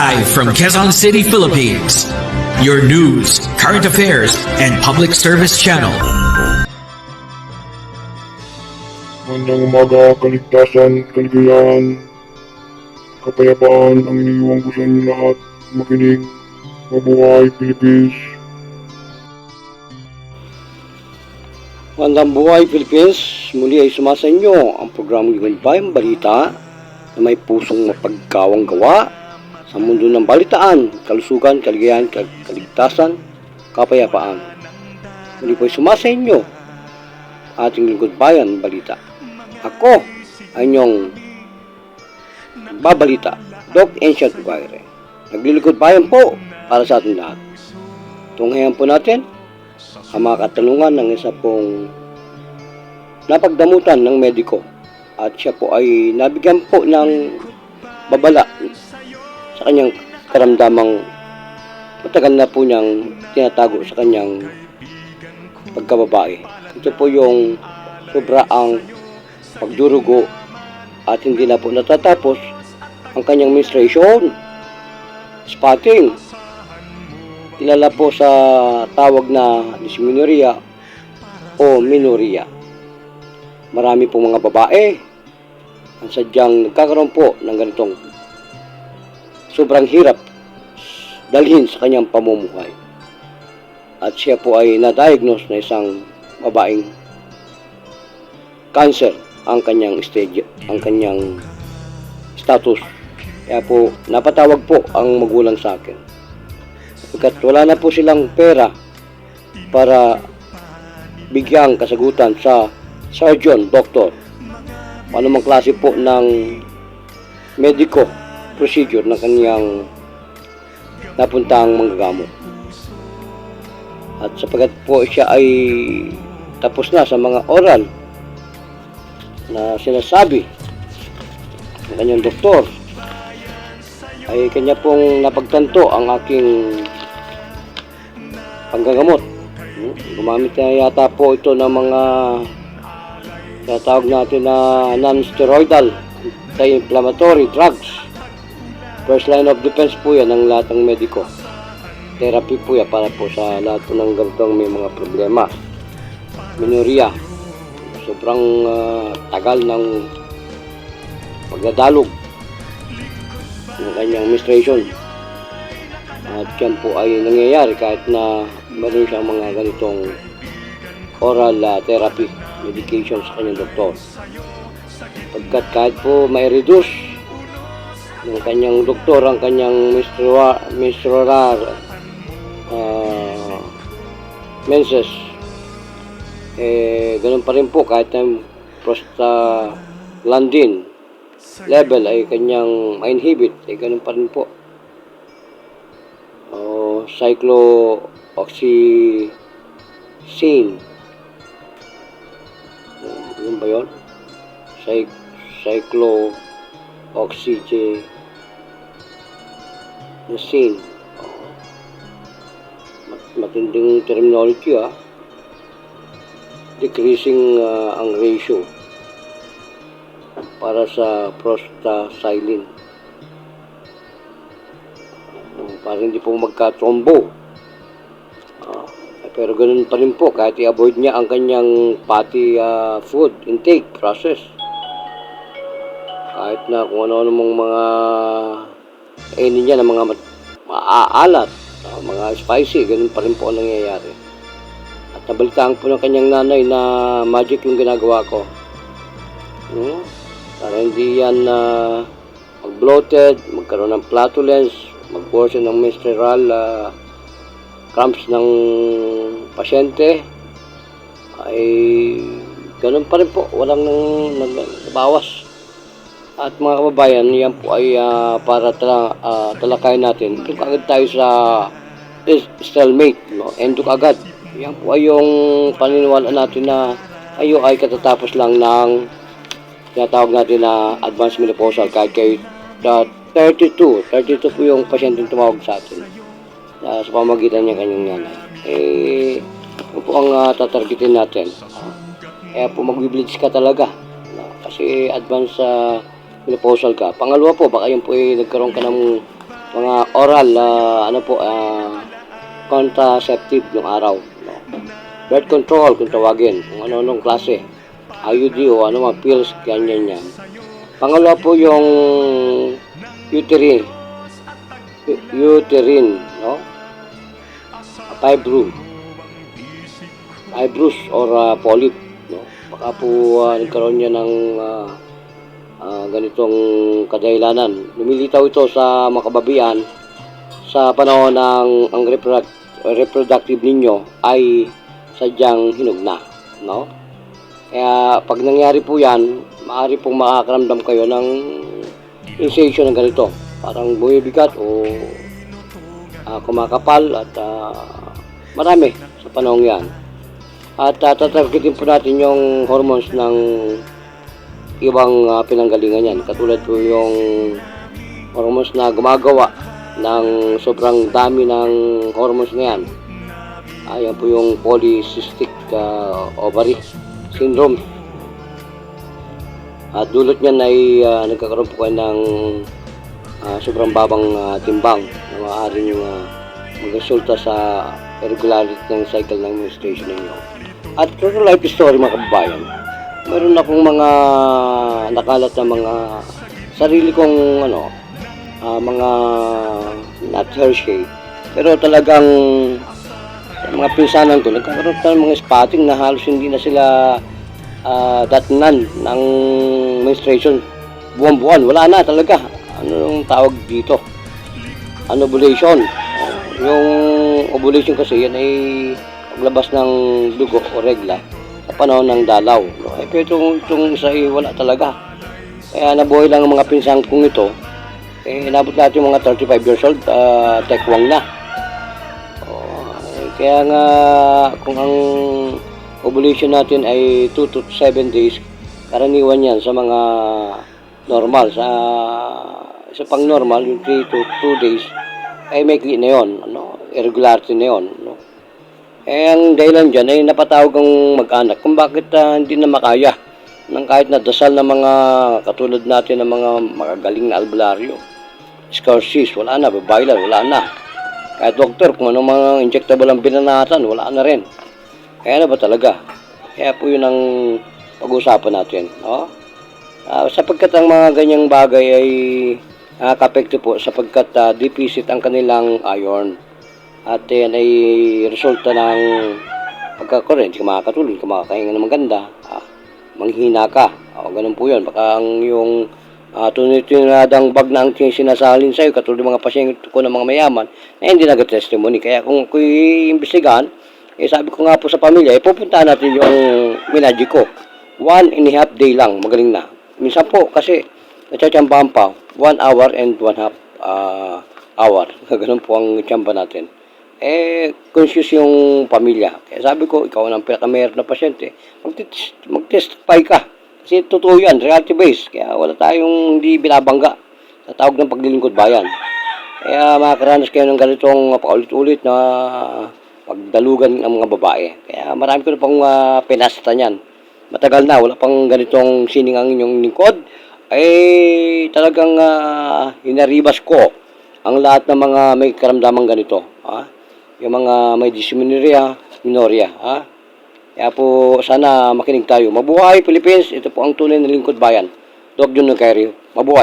Live from Quezon City, Philippines. Your news, current affairs, and public service channel. Magandang umaga, kaligtasan, kaligayahan, kapayapaan ang iniiwan ko sa inyo lahat. Makinig, mabuhay Philippines. Magandang buhay Philippines, muli ay sumasa inyo ang programang Ligaligbayang Balita na may pusong mapagkawang gawa sa mundo ng balitaan, kalusugan, kaligayahan, kaligtasan, kapayapaan. Muli po ay sumasa inyo ating Ligaligbayang Balita. Ako ay inyong babalita, Doc Ancient Guayre. Naglilikod bayan po para sa ating lahat. Tunghayan po natin ang mga katanungan ng isa pong napagdamutan ng mediko at siya po ay nabigyan po ng babala sa kanyang karamdamang matagal na po niyang tinatago sa kanyang pagkababae. Ito po yung sobraang pagdurugo at hindi na po natatapos ang kanyang menstruation, spotting, kilala po sa tawag na dysmenorrhea o menorrhea. Marami pong mga babae ang sadyang nagkakaroon po ng ganitong sobrang hirap dalhin sa kanyang pamumuhay. At siya po ay na-diagnose na isang babaeng cancer ang kanyang stage, ang kanyang status. Kaya po napatawag po ang magulang sa akin. Pagkat wala na po silang pera para bigyang kasagutan sa surgeon, doktor, anumang klase po ng medico procedure ng kanyang napuntang manggagamot. At sapagkat po siya ay tapos na sa mga oral na sinasabi ng kanyang doktor, ay kanya pong napagtanto ang aking panggagamot. Gumamit na yata po ito ng mga tinatawag natin na non-steroidal anti-inflammatory drugs. First line of defense po yan ng lahat ng mediko. Therapy po yan para po sa lahat po ng ganitong may mga problema. Menorrhea, sobrang tagal ng pagdadalog ng kanyang menstruation. At yan po ay nangyayari kahit na meron siyang mga ganitong oral therapy medication sa kanyang doktor. Pagkat kahit po may reduce ng kanyang doktor ang kanyang menstrual menses, ganun pa rin po kahit na prostaglandin level ay kanyang ma-inhibit, ganun pa rin po. Cyclooxycin, yun ba yun? Cyclooxycin, matinding terminology decreasing ang ratio para sa prostacyclin para hindi po magka-trombo. Pero ganun pa rin po kahit i-avoid niya ang kanyang fatty food intake process, kahit na kung ano mong mga kainin niya ng mga maaalat, mga spicy, ganun pa rin po ang nangyayari. At nabalitaan po ng kanyang nanay na magic yung ginagawa ko, para hindi yan mag-bloated, magkaroon ng flatulence, mag-worsen ng menstrual cramps ng pasyente. Ay ganun pa rin po, walang nabawas. At mga kababayan, yan po ay para talakayin natin. Ito agad tayo sa stalemate, endo agad. Yan po ay yung paniniwala natin na kayo ay katatapos lang ng tinatawag natin na advanced menopausal kahit kayo 32 po yung pasyenteng tumawag sa atin sa pamagitan niya kanyang nanay. Ito po ang tatargetin natin. Kaya po mag-bleach ka talaga kasi advanced menopausal ka. Pangalawa po, baka yun po nagkaroon ka ng mga oral, contraceptive ng araw. No? Birth control, kung tawagin, kung ano-anong klase. IUD o ano mga pills, ganyan yan. Pangalawa po yung uterine, no? Fibrous or polyp, no? Baka po nagkaroon niya ng ganitong kadahilanan. Lumilitaw ito sa mga kababayan sa panahon ng ang reproductive ninyo ay sadyang hinog na, no? Kaya pag nangyari po yan, maaari pong makakaramdam kayo ng sensation ng ganito. Parang bumibigat o kumakapal at marami sa panahon yan. At tatargetin po natin yung hormones ng ibang pinanggalingan yan. Katulad po yung hormones na gumagawa ng sobrang dami ng hormones na yan. Ayan po yung polycystic ovary syndrome. At dulot niyan ay nagkakaroon po kayo ng sobrang babang timbang na maaaring magresulta sa irregularity ng cycle ng menstruation ninyo. At true life story mga kababayan, meron akong mga nakalat na mga sarili kong mga not Hershey, pero talagang mga pinsanan ko nagkakaroon ng mga spotting na halos hindi na sila datnan ng menstruation buwan-buwan. Wala na talaga. Ano yung tawag dito? Anovulation. Yung ovulation kasi yan ay paglabas ng dugo o regla sa panahon ng dalaw. No? Pero itong isa ay wala talaga. Kaya nabuhay lang ang mga pinsan kong ito. Inabot natin yung mga 35 years old, tekwang na. Kaya nga, kung ang ovulation natin ay 2 to 7 days, karaniwan yan sa mga normal. Sa pang normal, yung 3 to 2 days, ay may na yun, irregularity na yun. No? Ang dahilan dyan ay napatawag ang mag-anak kung bakit hindi na makaya ng kahit na dasal na mga katulad natin ng mga magagaling na albularyo. Scoursis, wala na. Babaylan, wala na. Kahit doktor, kung anong mga injectable ang binanatan, wala na rin. Kaya na ba talaga? Kaya po yun ang pag-uusapan natin. No? Sapagkat ang mga ganyang bagay ay nakaka-apekto po sapagkat deficit ang kanilang iron. At yan ay resulta ng pagkakaroon, hindi ka makakatulog, hindi ka makakahinga ng maganda, manghina ka. Ganun po yun. Baka ang yung tunay-tunadang bag na ang sinasalin sa'yo, katulad ng mga pasyente ko ng mga mayaman, na hindi nag-testimony. Kaya kung i-imbestigahan, sabi ko nga po sa pamilya, pupuntahan natin yung minagic ko. 1.5 day lang, magaling na. Minsan po, kasi natsatsambahan pa, 1 hour and 1/2 hour. Ganun po ang tsamba natin. Conscious yung pamilya. Kaya sabi ko, ikaw ang pinakamayroon na pasyente, mag-testify ka. Kasi totoo yan, reality based. Kaya wala tayong hindi binabangga sa tawag ng paglilingkod bayan. Kaya makakaranas kayo ng ganitong paulit-ulit na pagdalugan ng mga babae. Kaya marami ko na pang pinasta niyan. Matagal na, wala pang ganitong sining ang inyong lingkod. Talagang hinaribas ko ang lahat ng mga may karamdamang ganito. Yung mga may dysmenorrhea, menorrhea. Kaya po, sana makinig tayo. Mabuhay, Philippines. Ito po ang tunay na lingkod bayan. Doc Jun Nagkairio. Mabuhay.